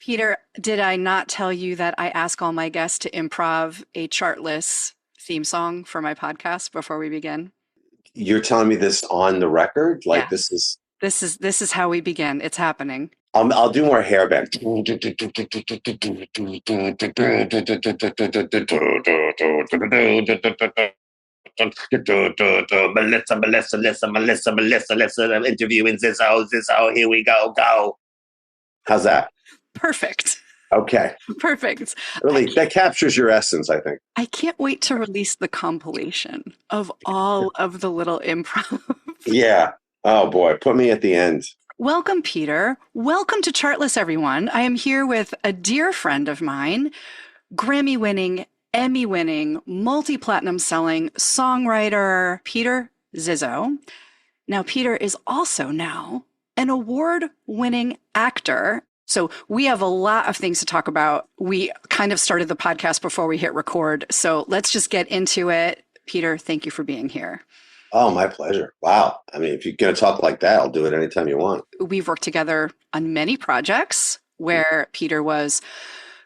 Peter, did I not tell you that I ask all my guests to improv a chartless theme song for my podcast before we begin? You're telling me this on the record? Like this Yes. is This is how we begin. It's happening. I'll do more hairband. Melissa, I'm interviewing Zizzo, here we go. How's that? Perfect. Okay. Perfect. Really, that captures your essence, I think. I can't wait to release the compilation of all of the little improv. Yeah. Oh boy, put me at the end. Welcome, Peter. Welcome to Chartless, everyone. I am here with a dear friend of mine, Grammy winning, Emmy winning, multi platinum selling songwriter, Peter Zizzo. Now, Peter is also now an award winning actor. So we have a lot of things to talk about. We kind of started the podcast before we hit record. So let's just get into it. Peter, thank you for being here. Oh, my pleasure. Wow. I mean, if you're going to talk like that, I'll do it anytime you want. We've worked together on many projects where Peter was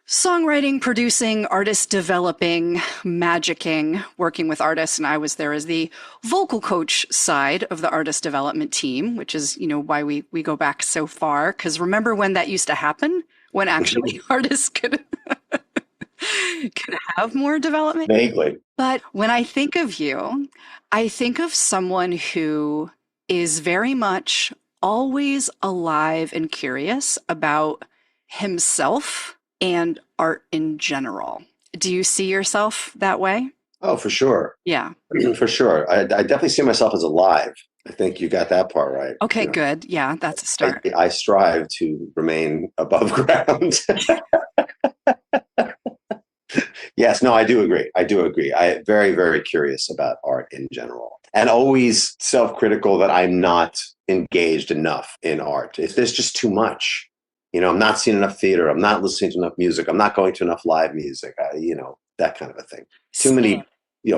songwriting, producing, artist developing, magicking, working with artists. And I was there as the vocal coach side of the artist development team, which is, why we go back so far. Because remember when that used to happen? When actually artists could have more development? Vaguely. But when I think of you, I think of someone who is very much always alive and curious about himself and art in general. Do you see yourself that way? Oh, for sure. Yeah. For sure. I definitely see myself as alive. I think you got that part right. Okay, good. Yeah, that's a start. I strive to remain above ground. Yes, no, I do agree. I am very, very curious about art in general and always self-critical that I'm not engaged enough in art. If there's just too much, I'm not seeing enough theater. I'm not listening to enough music. I'm not going to enough live music, that kind of a thing. Too many,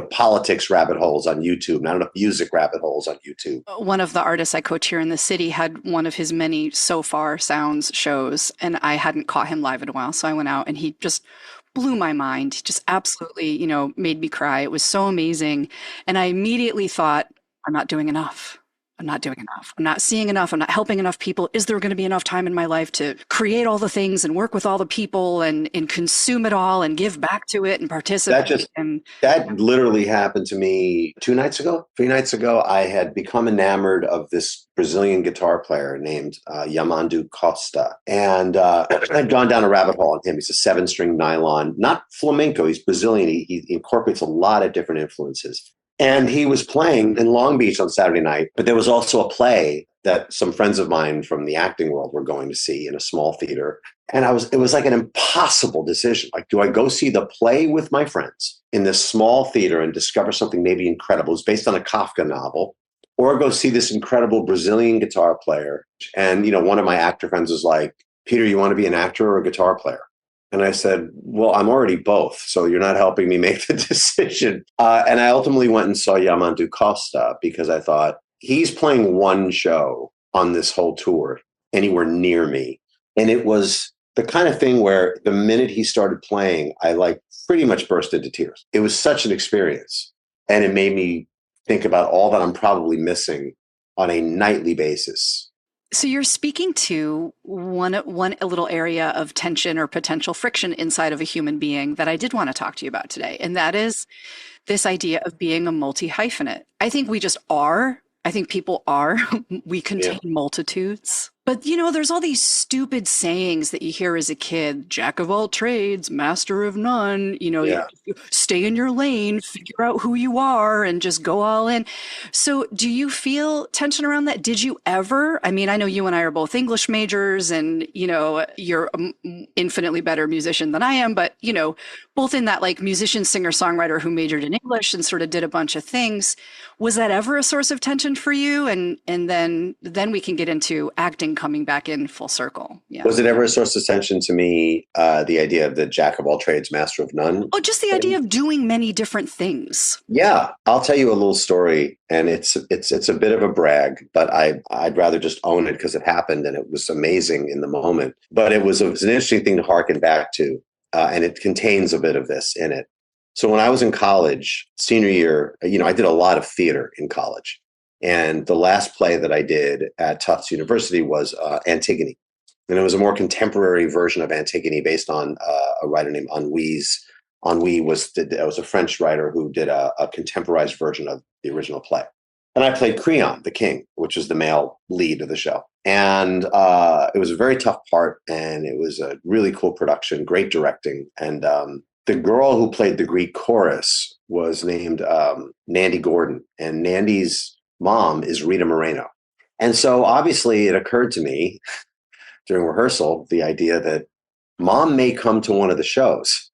politics rabbit holes on YouTube, not enough music rabbit holes on YouTube. One of the artists I coach here in the city had one of his many So Far Sounds shows, and I hadn't caught him live in a while. So I went out and he just blew my mind. He just absolutely, made me cry. It was so amazing. And I immediately thought, I'm not doing enough. I'm not doing enough. I'm not seeing enough. I'm not helping enough people. Is there going to be enough time in my life to create all the things and work with all the people and consume it all and give back to it and participate? That literally happened to me 3 nights ago. I had become enamored of this Brazilian guitar player named Yamandu Costa. And I'd gone down a rabbit hole on him. He's a 7-string nylon, not flamenco. He's Brazilian. He incorporates a lot of different influences. And he was playing in Long Beach on Saturday night, but there was also a play that some friends of mine from the acting world were going to see in a small theater. And it was like an impossible decision. Like, do I go see the play with my friends in this small theater and discover something maybe incredible? It's based on a Kafka novel, or go see this incredible Brazilian guitar player. And, one of my actor friends was like, Peter, you want to be an actor or a guitar player? And I said, well, I'm already both, so you're not helping me make the decision. And I ultimately went and saw Yamandu Costa because I thought, he's playing one show on this whole tour anywhere near me. And it was the kind of thing where the minute he started playing, I pretty much burst into tears. It was such an experience. And it made me think about all that I'm probably missing on a nightly basis. So you're speaking to one little area of tension or potential friction inside of a human being that I did want to talk to you about today. And that is this idea of being a multi-hyphenate. I think we just are. I think people are. We contain multitudes. But, there's all these stupid sayings that you hear as a kid, jack of all trades, master of none, you stay in your lane, figure out who you are and just go all in. So do you feel tension around that? Did you ever? I mean, I know you and I are both English majors and, you're an infinitely better musician than I am, but, both in that musician, singer, songwriter who majored in English and sort of did a bunch of things. Was that ever a source of tension for you? And then we can get into acting, coming back in full circle. Yeah. Was it ever a source of tension to me, the idea of the jack of all trades, master of none? Oh, just the idea of doing many different things. Yeah, I'll tell you a little story, and it's a bit of a brag, but I'd rather just own it because it happened and it was amazing in the moment. But it was an interesting thing to harken back to, and it contains a bit of this in it. So when I was in college, senior year, I did a lot of theater in college, and the last play that I did at Tufts University was Antigone, and it was a more contemporary version of Antigone based on a writer named Ennui was a French writer who did a contemporized version of the original play. And I played Creon, the king, which was the male lead of the show. And it was a very tough part, and it was a really cool production, great directing. And the girl who played the Greek chorus was named Nandy Gordon, and Nandy's mom is Rita Moreno. And so obviously it occurred to me during rehearsal, the idea that mom may come to one of the shows.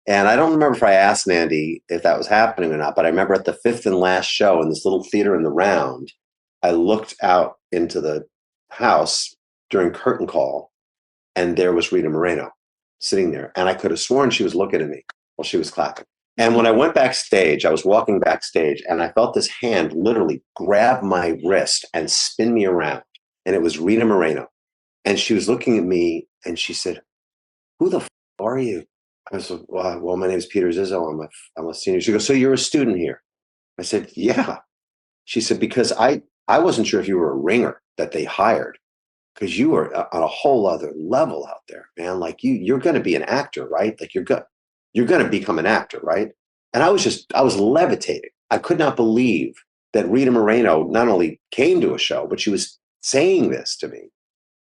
And I don't remember if I asked Nandy if that was happening or not, but I remember at the fifth and last show in this little theater in the Round, I looked out into the house during curtain call, and there was Rita Moreno sitting there. And I could have sworn she was looking at me while she was clapping. And when I went backstage, I was walking backstage, and I felt this hand literally grab my wrist and spin me around. And it was Rita Moreno. And she was looking at me, and she said, "Who the f are you?" I said, well, my name is Peter Zizzo. I'm a senior. She goes, "So you're a student here?" I said, "Yeah." She said, "Because I wasn't sure if you were a ringer that they hired, because you were on a whole other level out there, man. Like you're going to be an actor, right? Like you're going to become an actor, right?" And I was levitating. I could not believe that Rita Moreno not only came to a show, but she was saying this to me.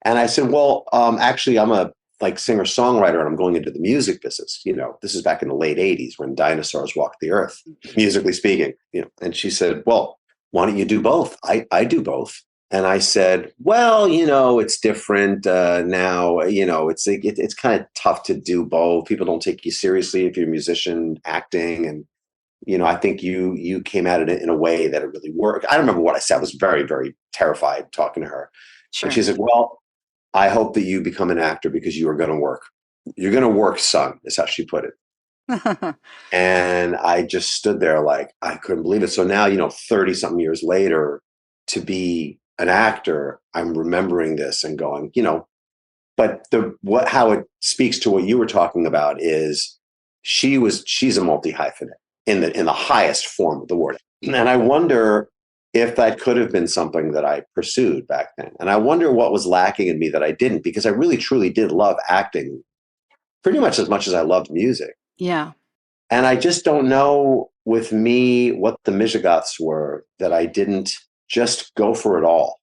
And I said, "Well, actually, I'm a singer-songwriter, and I'm going into the music business. This is back in the late 80s when dinosaurs walked the earth, musically speaking." And she said, "Well, why don't you do both?" I do both. And I said, "Well, it's different now. It's kind of tough to do both. People don't take you seriously if you're a musician acting. And, I think you came at it in a way that it really worked." I don't remember what I said. I was very, very terrified talking to her. Sure. And she said, "Well, I hope that you become an actor because you are going to work. You're going to work, son," is how she put it. And I just stood there like, I couldn't believe it. So now, 30 something years later, to be an actor, I'm remembering this and going, but how it speaks to what you were talking about is she's a multi-hyphenate in the highest form of the word. And I wonder if that could have been something that I pursued back then. And I wonder what was lacking in me that I didn't, because I really, truly did love acting pretty much as I loved music. Yeah. And I just don't know with me what the Michigoths were that I didn't just go for it all.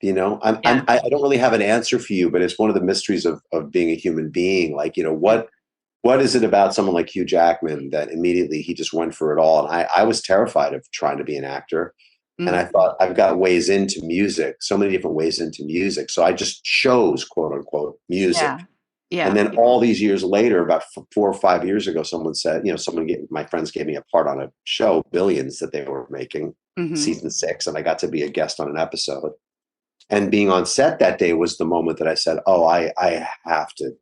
I don't really have an answer for you, but it's one of the mysteries of being a human being. Like, what is it about someone like Hugh Jackman that immediately he just went for it all? And I was terrified of trying to be an actor. And I thought, I've got ways into music, so many different ways into music. So I just chose, quote unquote, music. Yeah. Yeah. And then all these years later, about 4 or 5 years ago, someone said, my friends gave me a part on a show, Billions, that they were making, season 6. And I got to be a guest on an episode. And being on set that day was the moment that I said, "Oh, I have to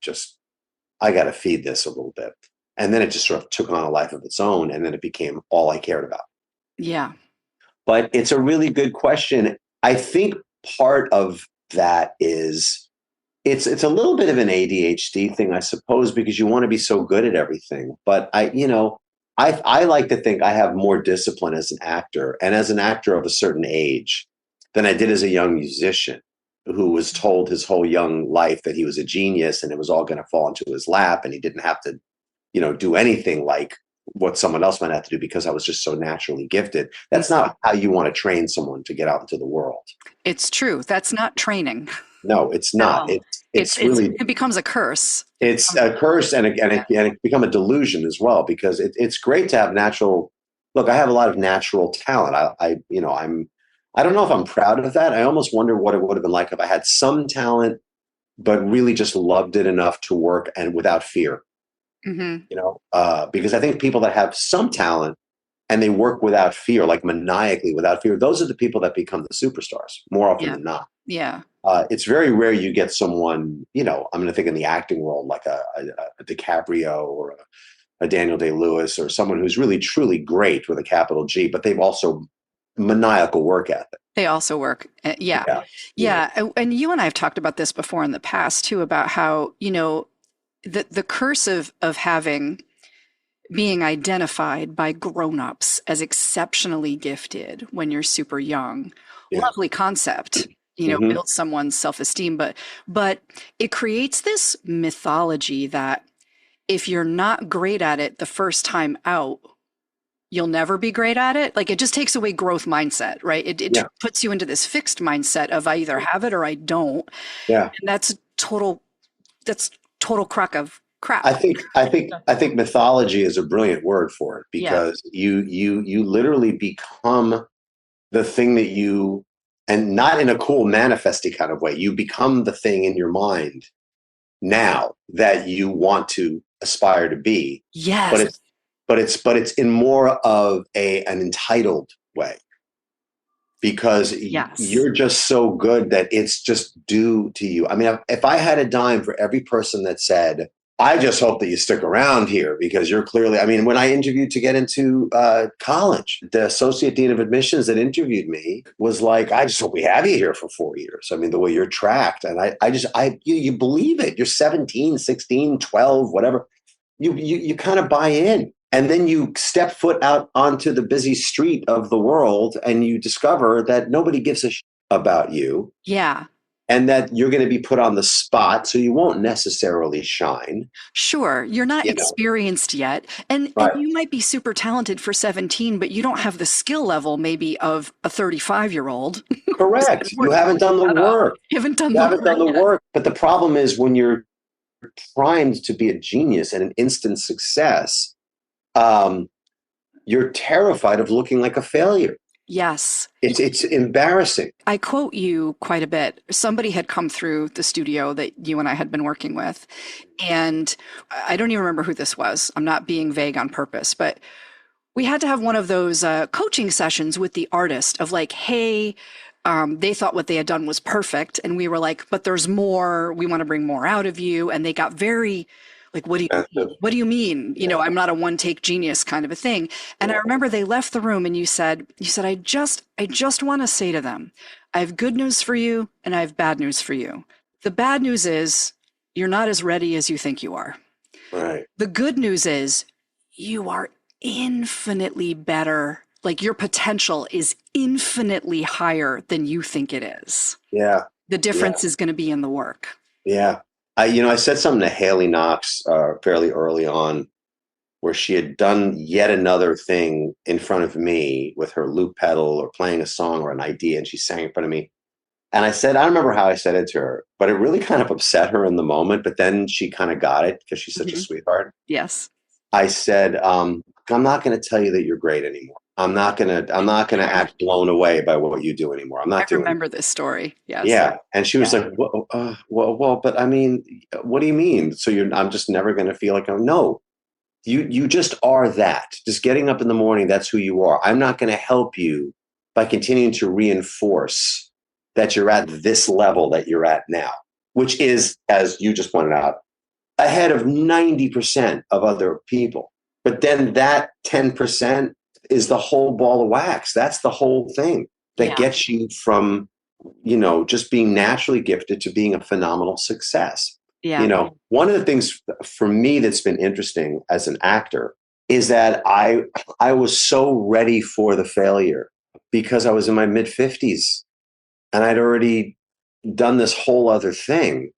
I got to feed this a little bit." And then it just sort of took on a life of its own. And then it became all I cared about. Yeah. But it's a really good question. I think part of that is it's a little bit of an ADHD thing, I suppose, because you want to be so good at everything. But I like to think I have more discipline as an actor, and as an actor of a certain age, than I did as a young musician who was told his whole young life that he was a genius and it was all going to fall into his lap, and he didn't have to, do anything like what someone else might have to do because I was just so naturally gifted. That's not how you want to train someone to get out into the world. It's true. That's not training. No, it's not. It becomes a curse. It's a curse, and it become a delusion as well, because it's great to have natural. Look, I have a lot of natural talent. I don't know if I'm proud of that. I almost wonder what it would have been like if I had some talent, but really just loved it enough to work and without fear. Because I think people that have some talent and they work without fear, like maniacally without fear, those are the people that become the superstars more often than not. Yeah. It's very rare you get someone, I'm going to think in the acting world, like a DiCaprio or a Daniel Day-Lewis or someone who's really, truly great with a capital G, but they've also maniacal work ethic. They also work. Yeah. Yeah. Yeah. Yeah. And you and I have talked about this before in the past too, about how, the curse of having being identified by grown-ups as exceptionally gifted when you're super young. Yeah. Lovely concept, Hmm. builds someone's self-esteem, but it creates this mythology that if you're not great at it the first time out, you'll never be great at it. Like it just takes away growth mindset, right? It Yeah. puts you into this fixed mindset of I either have it or I don't. Yeah. And that's total crock of I crap. think I think I think mythology is a brilliant word for it Yeah. because you literally become the thing that you, and not in a cool manifesty kind of way, you become the thing in your mind now that you want to aspire to be, but Yes. it's in more of an entitled way because Yes. you're just so good that it's just due to you. I mean, if I had a dime for every person that said, I just hope that you stick around here because you're clearly, I mean, when I interviewed to get into college, the associate dean of admissions that interviewed me was like, I just hope we have you here for 4 years. I mean, the way you're tracked. And you believe it. You're 17, 16, 12, whatever. You kind of buy in. And then you step foot out onto the busy street of the world and you discover that nobody gives a shit about you Yeah. and that you're going to be put on the spot. So you won't necessarily shine, Sure, you're not you know. experienced yet. And Right. you might be super talented for 17, but you don't have the skill level maybe of a 35-year-old. Correct. You haven't done the Shut up. work. You haven't done You the haven't work done the yet. work. But the problem is when you're primed to be a genius and an instant success, um, you're terrified of looking like a failure. Yes. It's embarrassing. I quote you quite a bit. Somebody had come through the studio that you and I had been working with, and I don't even remember who this was. I'm not being vague on purpose, but we had to have one of those coaching sessions with the artist of like, hey, they thought what they had done was perfect. And we were like, but there's more. We want to bring more out of you. And they got very like, what do you mean? What do you mean? I'm not a one take genius kind of a thing. And I remember they left the room and I just want to say to them, I have good news for you and I have bad news for you. The bad news is you're not as ready as you think you are. Right. The good news is you are infinitely better. Like your potential is infinitely higher than you think it is. Yeah. The Yeah. difference is going to be in the work. Yeah. I said something to Haley Knox fairly early on where she had done yet another thing in front of me with her loop pedal or playing a song or an idea, and she sang in front of me. And I said, I don't remember how I said it to her, but it really kind of upset her in the moment. But then she kind of got it because she's such a Mhm. sweetheart. Yes. I said, I'm not going to tell you that you're great anymore. I'm not gonna act blown away by what you do anymore. I'm I not doing it. remember this story. Yes. Yeah. And she was Yeah. like, well, but I mean, what do you mean? So I'm just never going to feel like, oh, no, you just are that. Just getting up in the morning, that's who you are. I'm not going to help you by continuing to reinforce that you're at this level that you're at now, which is, as you just pointed out, ahead of 90% of other people. But then that 10% is the whole ball of wax. That's the whole thing that Yeah. gets you from, just being naturally gifted to being a phenomenal success. Yeah. One of the things for me that's been interesting as an actor is that I was so ready for the failure because I was in my mid 50s and I'd already done this whole other thing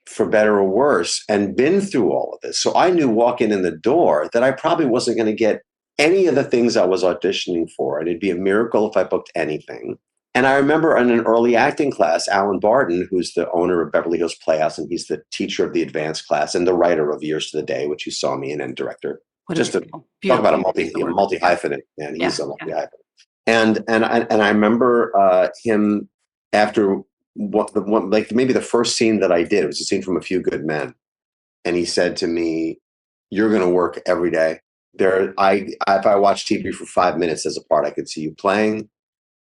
for better or worse and been through all of this. So I knew walking in the door that I probably wasn't going to get any of the things I was auditioning for. And it'd be a miracle if I booked anything. And I remember in an early acting class, Alan Barton, who's the owner of Beverly Hills Playhouse, and he's the teacher of the advanced class and the writer of Years to the Day, which you saw me in, and director. What a Just to beautiful, talk about beautiful a piece of work. multi hyphenate, man. Yeah. He's a Yeah. multi hyphenate. And I remember him after like maybe the first scene that I did. It was a scene from A Few Good Men, and he said to me, "You're going to work every day. If I watch TV for 5 minutes as a part, I could see you playing.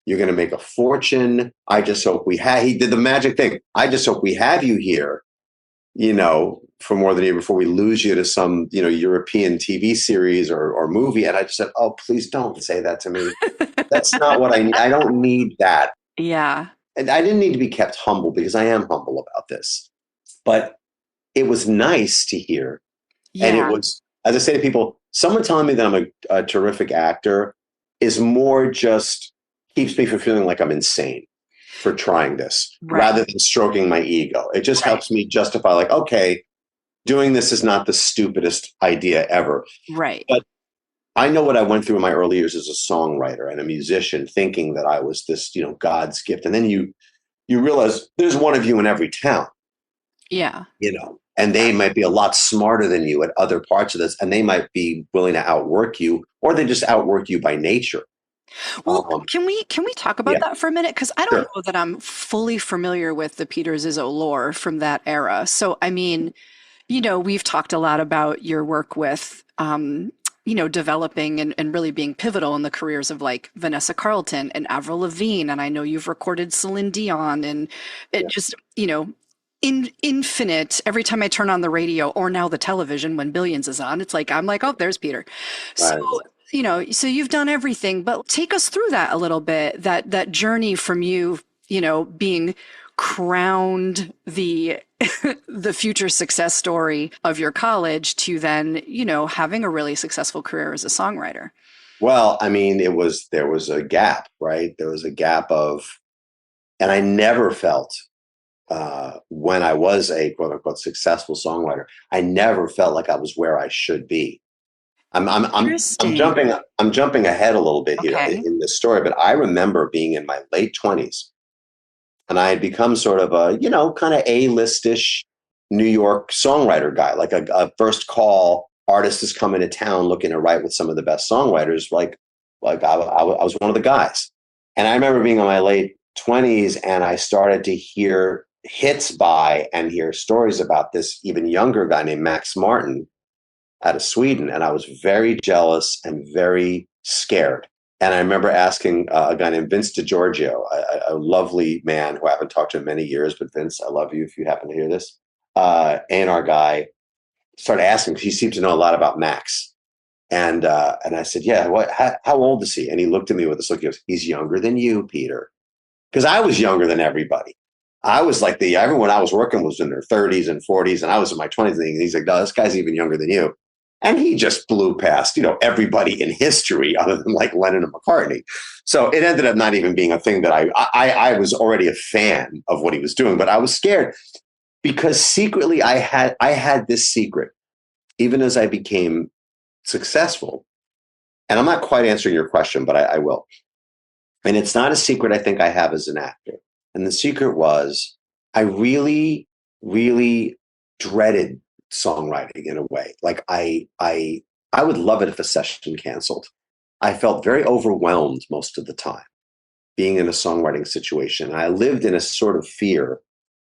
You're going to make a fortune. I just hope he did the magic thing. I just hope we have you here, for more than a year before we lose you to some, European TV series or movie. And I just said, oh, please don't say that to me. That's not what I need. I don't need that. Yeah. And I didn't need to be kept humble because I am humble about this. But it was nice to hear. Yeah. And it was, as I say to people, someone telling me that I'm a terrific actor is more just keeps me from feeling like I'm insane for trying this rather than stroking my ego. It just helps me justify, like, okay, doing this is not the stupidest idea ever. Right. But I know what I went through in my early years as a songwriter and a musician, thinking that I was this, God's gift. And then you realize there's one of you in every town. Yeah. And they might be a lot smarter than you at other parts of this, and they might be willing to outwork you, or they just outwork you by nature. Well, can we talk about that for a minute? Because I don't know that I'm fully familiar with the Peter Zizzo lore from that era. So, I mean, we've talked a lot about your work with, developing and really being pivotal in the careers of like Vanessa Carlton and Avril Lavigne. And I know you've recorded Celine Dion and it just, infinite. Every time I turn on the radio or now the television when Billions is on, I'm like, oh, there's Peter. So, so you've done everything, but take us through that a little bit, that journey from you, being crowned the the future success story of your college to then, having a really successful career as a songwriter. Well, I mean, there was a gap, right? There was a gap and I never felt, when I was a quote unquote successful songwriter, I never felt like I was where I should be. I'm jumping ahead a little bit here in this story, but I remember being in my late 20s and I had become sort of a, kind of A-listish New York songwriter guy, like a first call artist is coming to town looking to write with some of the best songwriters. Like I was one of the guys. And I remember being in my late 20s and I started to hear hits by and hear stories about this even younger guy named Max Martin out of Sweden. And I was very jealous and very scared. And I remember asking a guy named Vince DiGiorgio, a lovely man who I haven't talked to in many years, but Vince, I love you if you happen to hear this. A&R guy started asking, because he seemed to know a lot about Max. And I said, yeah, how old is he? And he looked at me with this look. He goes, he's younger than you, Peter. Because I was younger than everybody. I was like everyone I was working was in their 30s and 40s, and I was in my 20s. And he's like, no, this guy's even younger than you. And he just blew past, everybody in history other than like Lennon and McCartney. So it ended up not even being a thing that I was already a fan of what he was doing, but I was scared because secretly I had this secret, even as I became successful. And I'm not quite answering your question, but I will. And it's not a secret I think I have as an actor. And the secret was I really, really dreaded songwriting in a way. Like I would love it if a session canceled. I felt very overwhelmed most of the time being in a songwriting situation. And I lived in a sort of fear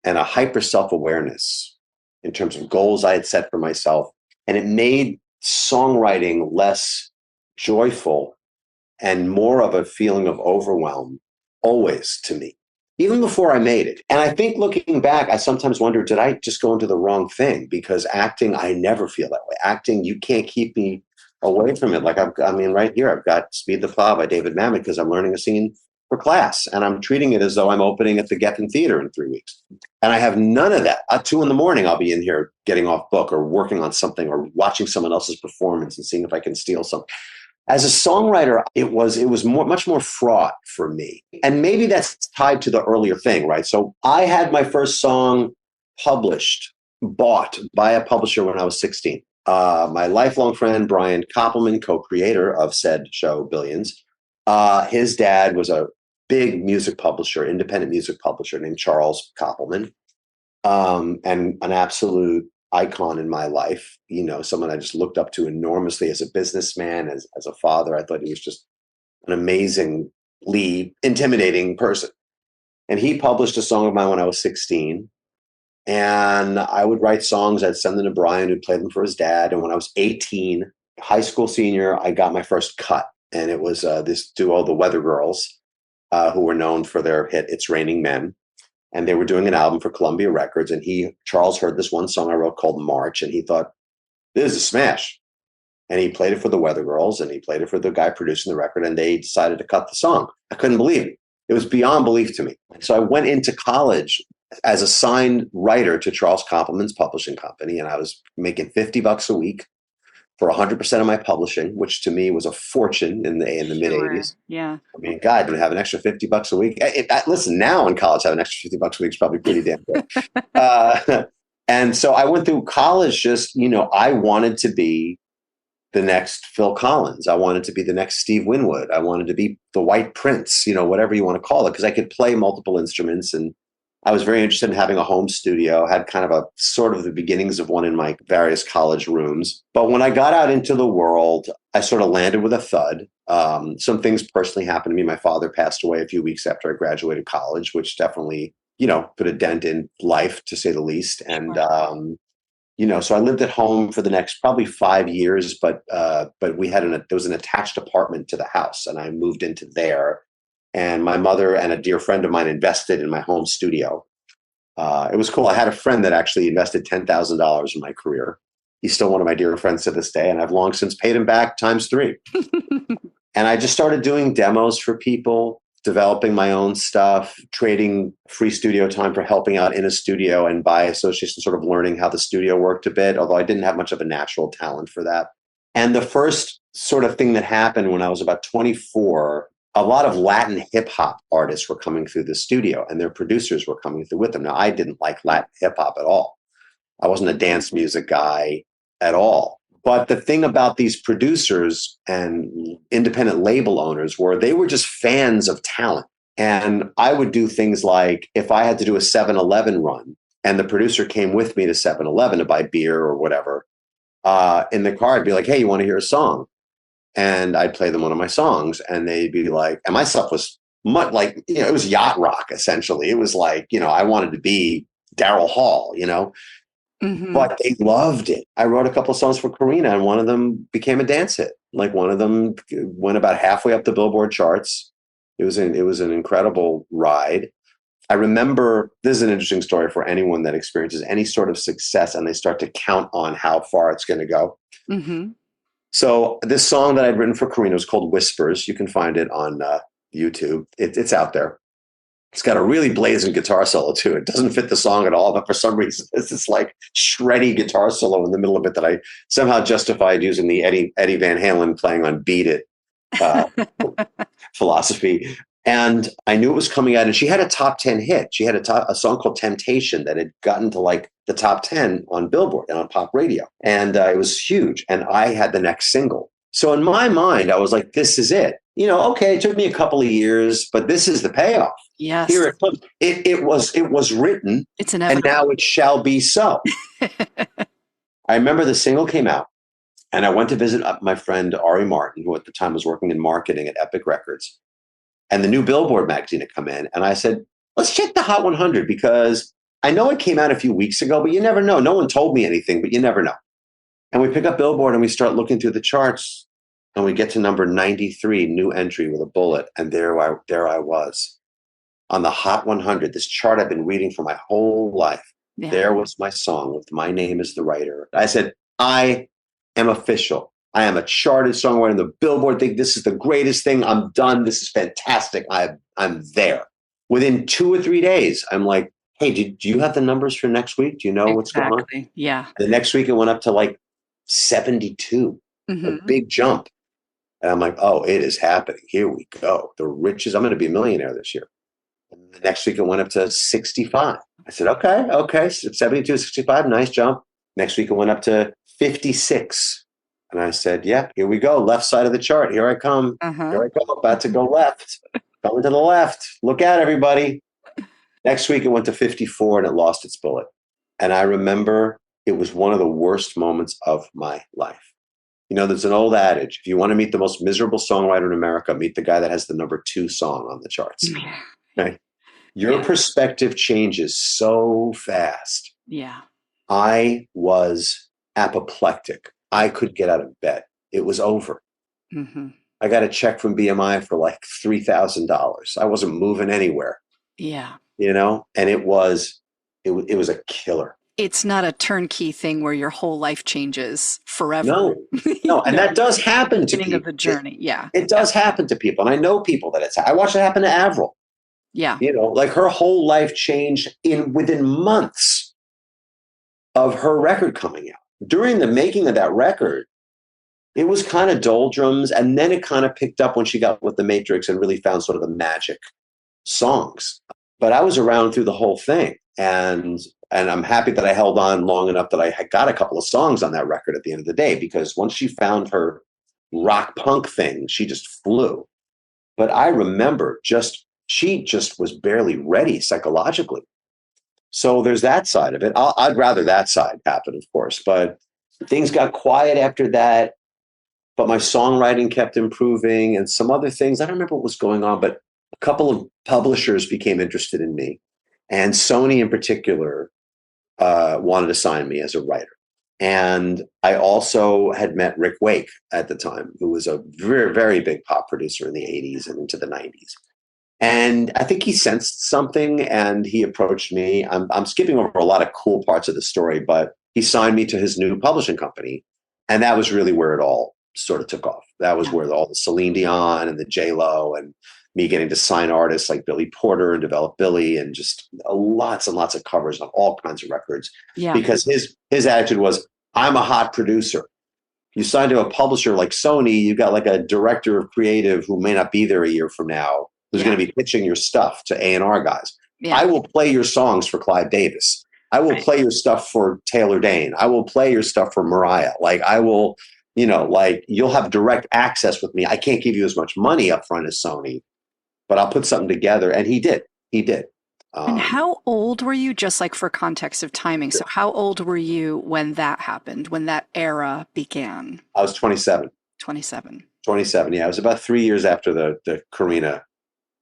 and a hyper self-awareness in terms of goals I had set for myself. And it made songwriting less joyful and more of a feeling of overwhelm always to me, even before I made it. And I think looking back, I sometimes wonder, did I just go into the wrong thing? Because acting, I never feel that way. Acting, you can't keep me away from it. Like, right here, I've got Speed the Plow by David Mamet because I'm learning a scene for class. And I'm treating it as though I'm opening at the Geffen Theater in 3 weeks. And I have none of that. At 2 a.m, I'll be in here getting off book or working on something or watching someone else's performance and seeing if I can steal something. As a songwriter, it was much more fraught for me. And maybe that's tied to the earlier thing, right? So I had my first song bought by a publisher when I was 16. My lifelong friend, Brian Koppelman, co-creator of said show, Billions, his dad was a big music publisher, independent music publisher named Charles Koppelman, and an absolute icon in my life, someone I just looked up to enormously as a businessman, as a father. I thought he was just an amazingly intimidating person. And he published a song of mine when I was 16. And I would write songs. I'd send them to Brian, who'd play them for his dad. And when I was 18, high school senior, I got my first cut. And it was this duo, the Weather Girls. who were known for their hit "It's Raining Men," and they were doing an album for Columbia Records. And Charles heard this one song I wrote called "March," and he thought, "This is a smash." And he played it for the Weather Girls, and he played it for the guy producing the record, and they decided to cut the song. I couldn't believe it. It was beyond belief to me. So I went into college as a signed writer to Charles Compliment's publishing company, and I was making $50 a week for 100% of my publishing, which to me was a fortune in the mid Sure. '80s. Yeah. I mean, God, to have an extra $50 a week. Listen, now in college, have an extra $50 a week is probably pretty damn good. And so I went through college just, I wanted to be the next Phil Collins. I wanted to be the next Steve Winwood. I wanted to be the White Prince, whatever you want to call it, because I could play multiple instruments. And I was very interested in having a home studio, had kind of a sort of the beginnings of one in my various college rooms. But when I got out into the world, I sort of landed with a thud. Some things personally happened to me. My father passed away a few weeks after I graduated college, which definitely, put a dent in life, to say the least. And, so I lived at home for the next probably 5 years, but there was an attached apartment to the house, and I moved into there. And my mother and a dear friend of mine invested in my home studio. It was cool. I had a friend that actually invested $10,000 in my career. He's still one of my dear friends to this day, and I've long since paid him back times 3. And I just started doing demos for people, developing my own stuff, trading free studio time for helping out in a studio, and by association sort of learning how the studio worked a bit, although I didn't have much of a natural talent for that. And the first sort of thing that happened when I was about 24, a lot of Latin hip hop artists were coming through the studio, and their producers were coming through with them. Now, I didn't like Latin hip hop at all. I wasn't a dance music guy at all. But the thing about these producers and independent label owners were they were just fans of talent. And I would do things like, if I had to do a 7-Eleven run and the producer came with me to 7-Eleven to buy beer or whatever, in the car, I'd be like, "Hey, you want to hear a song?" And I'd play them one of my songs, and they'd be like, and my stuff was much like, it was yacht rock, essentially. It was like, I wanted to be Daryl Hall, Mm-hmm. but they loved it. I wrote a couple of songs for Karina, and one of them became a dance hit. Like, one of them went about halfway up the Billboard charts. It was an incredible ride. I remember, this is an interesting story for anyone that experiences any sort of success and they start to count on how far it's going to go. Mm-hmm. So this song that I'd written for Karina was called Whispers. You can find it on YouTube. It's out there. It's got a really blazing guitar solo too. It doesn't fit the song at all, but for some reason, it's this like shreddy guitar solo in the middle of it that I somehow justified using the Eddie Van Halen playing on "Beat It" philosophy. And I knew it was coming out, and she had a top 10 hit. She had a song called "Temptation" that had gotten to like the top 10 on Billboard and on pop radio. And it was huge. And I had the next single. So in my mind, I was like, this is it. Okay, it took me a couple of years, but this is the payoff. Yes. Here it comes. It was written, It's and inevitable. now it shall be so. I remember the single came out, and I went to visit my friend Ari Martin, who at the time was working in marketing at Epic Records. And the new Billboard magazine had come in, and I said, let's check the Hot 100, because I know it came out a few weeks ago, but you never know. No one told me anything, but you never know. And we pick up Billboard and we start looking through the charts, and we get to number 93, new entry with a bullet. And there I was on the Hot 100, this chart I've been reading for my whole life. Yeah. There was my song with my name as the writer. I said, I am official. I am a charted songwriter in the Billboard thing. This is the greatest thing. I'm done. This is fantastic. I'm there. Within 2 or 3 days, I'm like, hey, do you have the numbers for next week? Do you know what's going on? Exactly. Yeah. The next week, it went up to like 72, a big jump. And I'm like, oh, it is happening. Here we go. The riches. I'm going to be a millionaire this year. And the next week, it went up to 65. I said, okay, 72, 65, nice jump. Next week, it went up to 56. And I said, yeah, here we go. Left side of the chart. Here I come. Here I go. About to go left. Coming to the left. Look out, everybody. Next week, it went to 54 and it lost its bullet. And I remember it was one of the worst moments of my life. There's an old adage. If you want to meet the most miserable songwriter in America, meet the guy that has the number 2 song on the charts. Right? Your perspective changes so fast. Yeah. I was apoplectic. I could get out of bed. It was over. Mm-hmm. I got a check from BMI for like $3,000. I wasn't moving anywhere, Yeah. and it was a killer. It's not a turnkey thing where your whole life changes forever. No, no, and that does happen to Beginning of people. the journey. Yeah. It Yeah. does happen to people, and I know people that I watched it happen to Avril. Yeah. Like her whole life changed within months of her record coming out. During the making of that record, it was kind of doldrums, and then it kind of picked up when she got with the Matrix and really found sort of the magic songs. But I was around through the whole thing, and I'm happy that I held on long enough that I had got a couple of songs on that record at the end of the day, because once she found her rock punk thing, she just flew. But I remember she just was barely ready psychologically. So there's that side of it. I'd rather that side happen, of course, but things got quiet after that. But my songwriting kept improving and some other things. I don't remember what was going on, but a couple of publishers became interested in me. And Sony in particular wanted to sign me as a writer. And I also had met Rick Wake at the time, who was a very, very big pop producer in the 80s and into the 90s. And I think he sensed something and he approached me. I'm skipping over a lot of cool parts of the story, but he signed me to his new publishing company. And that was really where it all sort of took off. That was where all the Celine Dion and the J-Lo and me getting to sign artists like Billy Porter and Develop Billy and just lots and lots of covers on all kinds of records. Yeah. Because his attitude was, I'm a hot producer. You sign to a publisher like Sony, you got like a director of creative who may not be there a year from now, who's going to be pitching your stuff to A&R guys. Yeah. I will play your songs for Clive Davis. I will play your stuff for Taylor Dane. I will play your stuff for Mariah. Like I will, you'll have direct access with me. I can't give you as much money up front as Sony, but I'll put something together. And he did. And how old were you, just like for context of timing? So how old were you when that happened, when that era began? I was 27. 27. 27, yeah. It was about 3 years after the Karina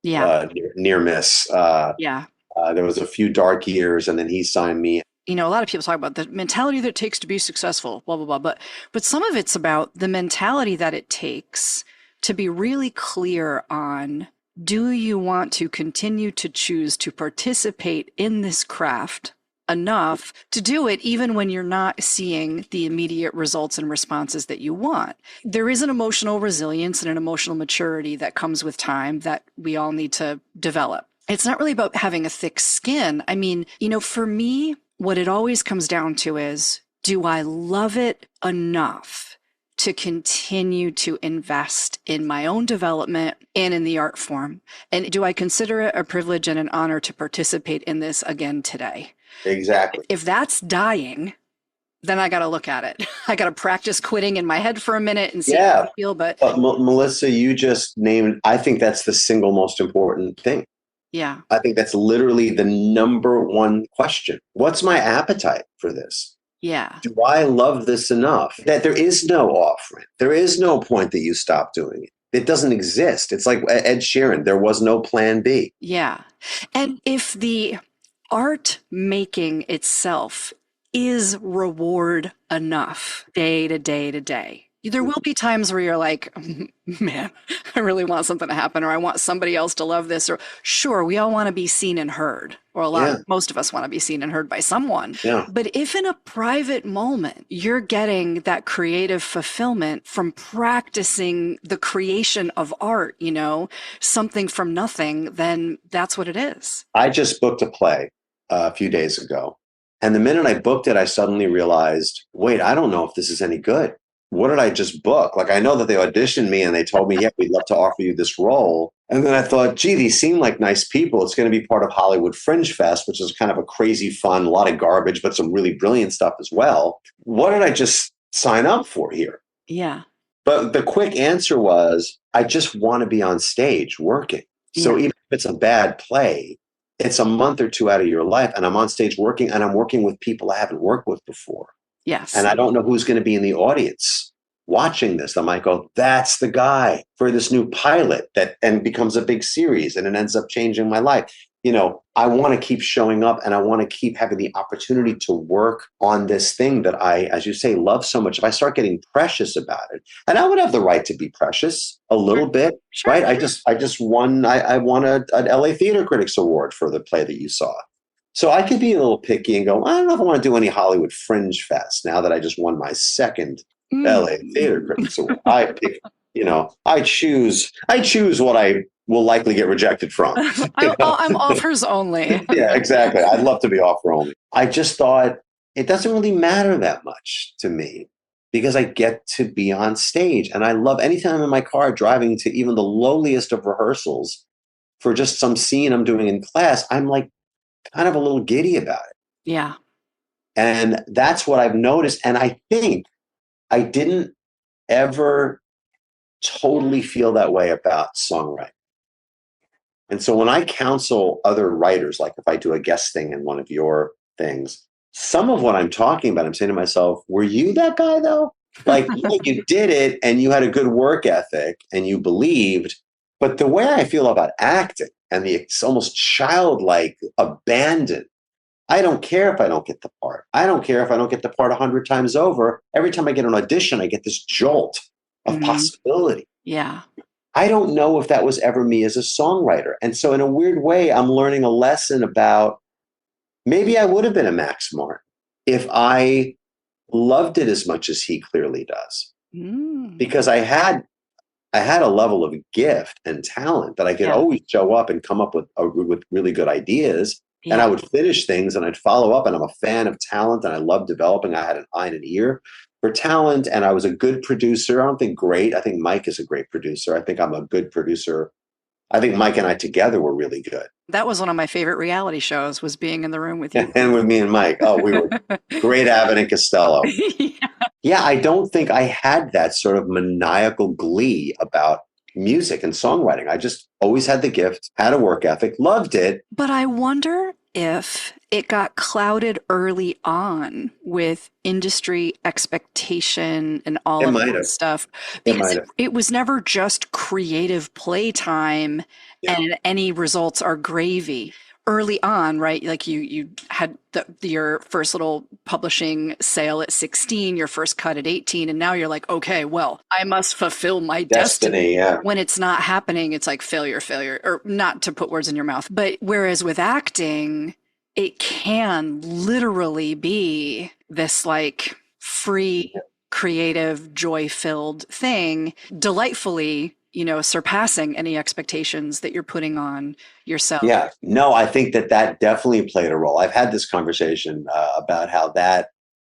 near miss. There was a few dark years, and then he signed me. A lot of people talk about the mentality that it takes to be successful, blah, blah, blah. But some of it's about the mentality that it takes to be really clear on, do you want to continue to choose to participate in this craft enough to do it even when you're not seeing the immediate results and responses that you want? There is an emotional resilience and an emotional maturity that comes with time that we all need to develop. It's not really about having a thick skin. I mean, for me, what it always comes down to is, do I love it enough to continue to invest in my own development and in the art form? And do I consider it a privilege and an honor to participate in this again today? Exactly. If that's dying, then I got to look at it. I got to practice quitting in my head for a minute and see how I feel. But Melissa, you just named, I think that's the single most important thing. Yeah. I think that's literally the number one question. What's my appetite for this? Yeah. Do I love this enough that there is no off-ramp? There is no point that you stop doing it. It doesn't exist. It's like Ed Sheeran. There was no plan B. Yeah. And if the art making itself is reward enough day to day to day, there will be times where you're like, man, I really want something to happen, or I want somebody else to love this. Or sure, we all want to be seen and heard, or most of us want to be seen and heard by someone. Yeah. But if in a private moment, you're getting that creative fulfillment from practicing the creation of art, something from nothing, then that's what it is. I just booked a play a few days ago. And the minute I booked it, I suddenly realized, wait, I don't know if this is any good. What did I just book? Like, I know that they auditioned me and they told me, yeah, we'd love to offer you this role. And then I thought, gee, these seem like nice people. It's going to be part of Hollywood Fringe Fest, which is kind of a crazy fun, a lot of garbage, but some really brilliant stuff as well. What did I just sign up for here? Yeah. But the quick answer was, I just want to be on stage working. So even if it's a bad play, it's a month or two out of your life, and I'm on stage working, and I'm working with people I haven't worked with before. Yes. And I don't know who's going to be in the audience watching this. I might go, that's the guy for this new pilot and becomes a big series, and it ends up changing my life. I want to keep showing up and I want to keep having the opportunity to work on this thing that I, as you say, love so much. If I start getting precious about it, and I would have the right to be precious a little Sure. bit, Sure. right? I just won, I won an LA Theater Critics Award for the play that you saw. So I could be a little picky and go, I don't know if I want to do any Hollywood Fringe Fest now that I just won my second LA Theater Critics Award. I pick, I choose what I will likely get rejected from. I'm offers only. Yeah, exactly. I'd love to be offer only. I just thought it doesn't really matter that much to me because I get to be on stage. And I love anytime I'm in my car driving to even the lowliest of rehearsals for just some scene I'm doing in class, I'm like kind of a little giddy about it. Yeah. And that's what I've noticed. And I think I didn't ever totally feel that way about songwriting. And so when I counsel other writers, like if I do a guest thing in one of your things, some of what I'm talking about, I'm saying to myself, were you that guy though? Like yeah, you did it and you had a good work ethic and you believed. But the way I feel about acting and the it's almost childlike abandon, I don't care if I don't get the part. I don't care if I don't get the part 100 times over. Every time I get an audition, I get this jolt of possibility. Yeah. I don't know if that was ever me as a songwriter. And so in a weird way, I'm learning a lesson about maybe I would have been a Max Martin if I loved it as much as he clearly does. Because I had a level of gift and talent that I could always show up and come up with really good ideas. And I would finish things and I'd follow up. And I'm a fan of talent and I love developing. I had an eye and an ear for talent. And I was a good producer. I don't think great. I think Mike is a great producer. I think I'm a good producer. I think Mike and I together were really good. That was one of my favorite reality shows, was being in the room with you. And with me and Mike. Oh, we were great, Abbott and Costello. Yeah, I don't think I had that sort of maniacal glee about music and songwriting. I just always had the gift, had a work ethic, loved it. But I wonder if it got clouded early on with industry expectation and all of that stuff. Because it was never just creative playtime and any results are gravy. Early on, right? Like you had your first little publishing sale at 16, your first cut at 18, and now you're like, okay, well, I must fulfill my destiny. Yeah. When it's not happening, it's like failure, or not to put words in your mouth. But whereas with acting, it can literally be this like free, creative, joy-filled thing, delightfully, surpassing any expectations that you're putting on yourself. Yeah, no, I think that definitely played a role. I've had this conversation about how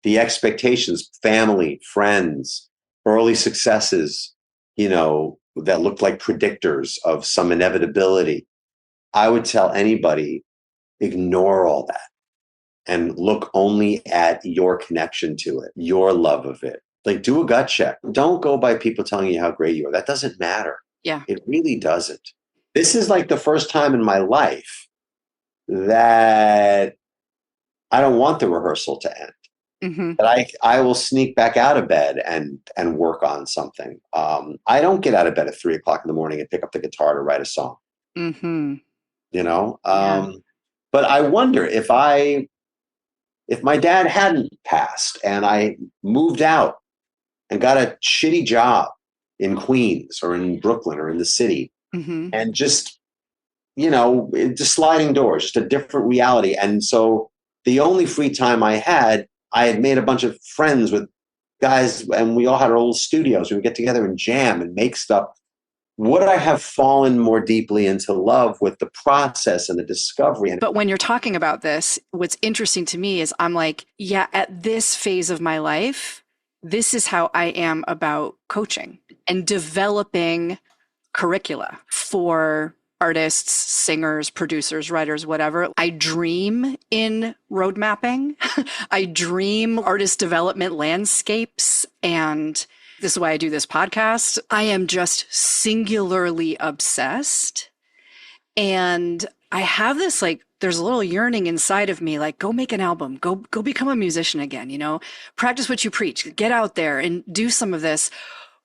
the expectations, family, friends, early successes, that looked like predictors of some inevitability. I would tell anybody, ignore all that and look only at your connection to it, your love of it. Like, do a gut check. Don't go by people telling you how great you are. That doesn't matter. Yeah. It really doesn't. This is like the first time in my life that I don't want the rehearsal to end. That I will sneak back out of bed and work on something. I don't get out of bed at 3:00 in the morning and pick up the guitar to write a song. But I wonder if my dad hadn't passed and I moved out and got a shitty job in Queens or in Brooklyn or in the city and just sliding doors, just a different reality. And so the only free time I had made a bunch of friends with guys and we all had our little studios. We would get together and jam and make stuff. Would I have fallen more deeply into love with the process and the discovery? But when you're talking about this, what's interesting to me is I'm like, yeah, at this phase of my life, this is how I am about coaching and developing curricula for artists, singers, producers, writers, whatever. I dream in road mapping. I dream artist development landscapes. And this is why I do this podcast. I am just singularly obsessed. And I have this there's a little yearning inside of me, like, go make an album, go become a musician again, practice what you preach, get out there and do some of this.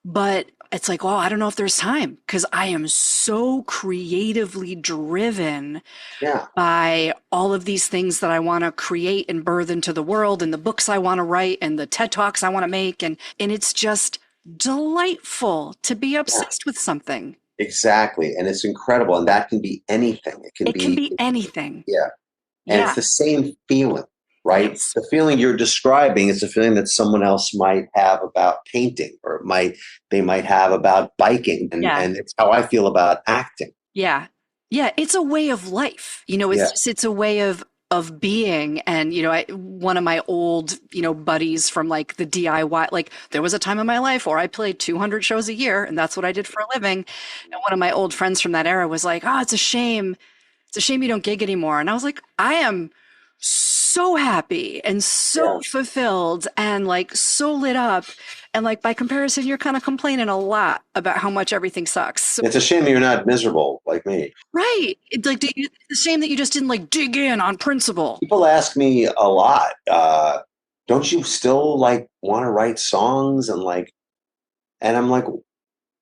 But it's like, oh, I don't know if there's time because I am so creatively driven Yeah. by all of these things that I want to create and birth into the world and the books I want to write and the TED Talks I want to make. And it's just delightful to be Yeah. obsessed with something. Exactly. And it's incredible. And that can be anything. It can It can be, be anything. yeah. And it's Yeah. the same feeling, right? Yes. The feeling you're describing is the feeling that someone else might have about painting, or they might have about biking. Yeah. And it's how I feel about acting. Yeah. Yeah. It's a way of life. Yeah. It's a way of being. And, one of my old, buddies from like the DIY, like there was a time in my life where I played 200 shows a year and that's what I did for a living. And one of my old friends from that era was like, oh, it's a shame. It's a shame you don't gig anymore. And I was like, I am so happy and Yeah. so fulfilled and like so lit up. And like by comparison, you're kind of complaining a lot about how much everything sucks. So, It's a shame you're not miserable like me. right. It's like it's a shame that you just didn't like dig in on principle. People ask me a lot, don't you still like want to write songs and I'm like,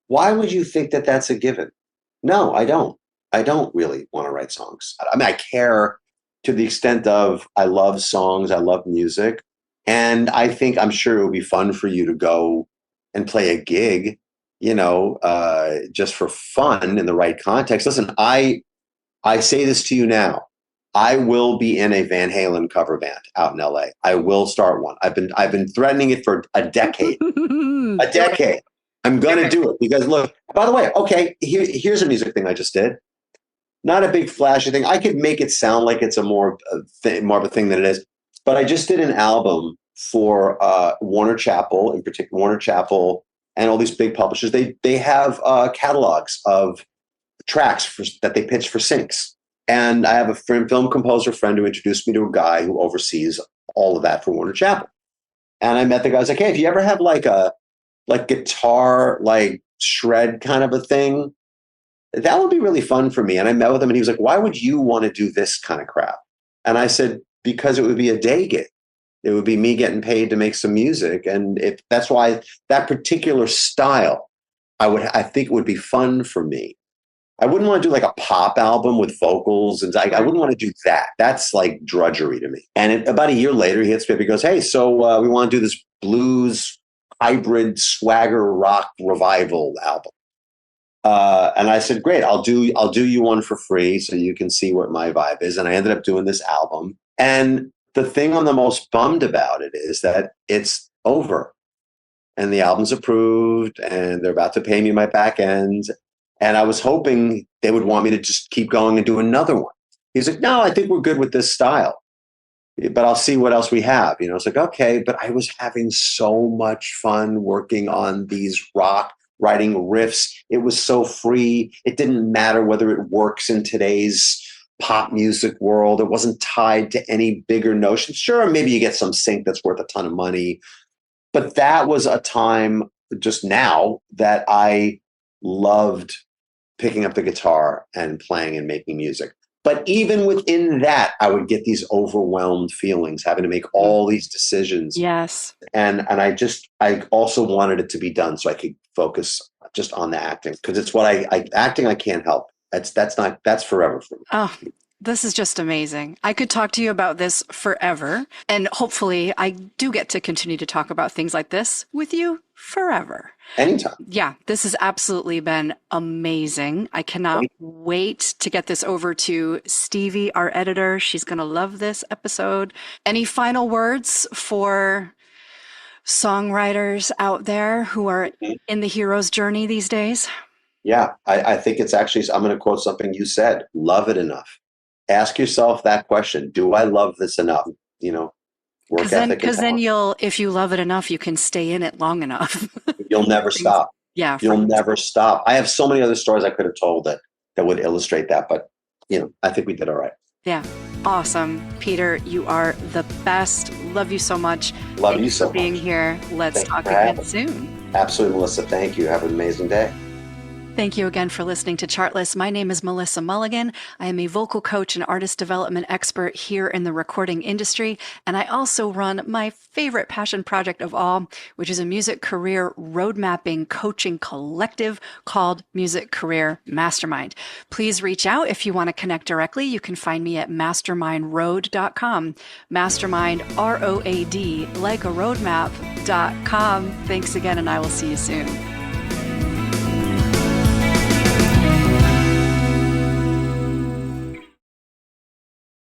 why would you think that that's a given? No, I don't. I don't really want to write songs. I mean, I care to the extent of I love songs, I love music, and I'm sure it would be fun for you to go and play a gig, just for fun in the right context. Listen, I say this to you now. I will be in a Van Halen cover band out in LA. I will start one. I've been threatening it for a decade. A decade. I'm going to do it because look, by the way, okay, here's a music thing I just did. Not a big flashy thing. I could make it sound like it's more of a thing than it is. But I just did an album for Warner Chappell, in particular, Warner Chappell and all these big publishers. They have catalogs of tracks that they pitch for syncs. And I have a film composer friend who introduced me to a guy who oversees all of that for Warner Chappell. And I met the guy. I was like, hey, if you ever have like guitar, like shred kind of a thing, that would be really fun for me. And I met with him and he was like, why would you want to do this kind of crap? And I said, because it would be a day gig. It would be me getting paid to make some music. And that's why that particular style, I think it would be fun for me. I wouldn't want to do like a pop album with vocals. And I wouldn't want to do that. That's like drudgery to me. And about a year later, he hits me up. He goes, hey, so we want to do this blues hybrid swagger rock revival album. And I said, great, I'll do you one for free so you can see what my vibe is. And I ended up doing this album. And the thing I'm the most bummed about it is that it's over and the album's approved and they're about to pay me my back end. And I was hoping they would want me to just keep going and do another one. He's like, no, I think we're good with this style, but I'll see what else we have. It's like, okay, but I was having so much fun working on these writing riffs. It was so free. It didn't matter whether it works in today's pop music world. It wasn't tied to any bigger notion. Sure, maybe you get some sync that's worth a ton of money. But that was a time just now that I loved picking up the guitar and playing and making music. But even within that, I would get these overwhelmed feelings, having to make all these decisions. Yes. And I also wanted it to be done so I could focus just on the acting, because it's what acting I can't help. That's forever for me. Oh, this is just amazing. I could talk to you about this forever. And hopefully I do get to continue to talk about things like this with you forever. Anytime. Yeah, this has absolutely been amazing. I cannot wait to get this over to Stevie, our editor. She's going to love this episode. Any final words for songwriters out there who are in the hero's journey these days? Yeah, I think it's actually, I'm going to quote something you said, love it enough. Ask yourself that question. Do I love this enough? Work ethic. Because then if you love it enough, you can stay in it long enough. You'll never stop. Yeah. You'll never stop. I have so many other stories I could have told that would illustrate that, but I think we did all right. Yeah. Awesome. Peter, you are the best. Love you so much. Love you so much. For being here. Let's talk again soon. Absolutely, Melissa. Thank you. Have an amazing day. Thank you again for listening to Chartless. My name is Melissa Mulligan. I am a vocal coach and artist development expert here in the recording industry. And I also run my favorite passion project of all, which is a music career road mapping coaching collective called Music Career Mastermind. Please reach out if you want to connect directly. You can find me at mastermindroad.com. Mastermind, ROAD, like a roadmap.com. Thanks again, and I will see you soon.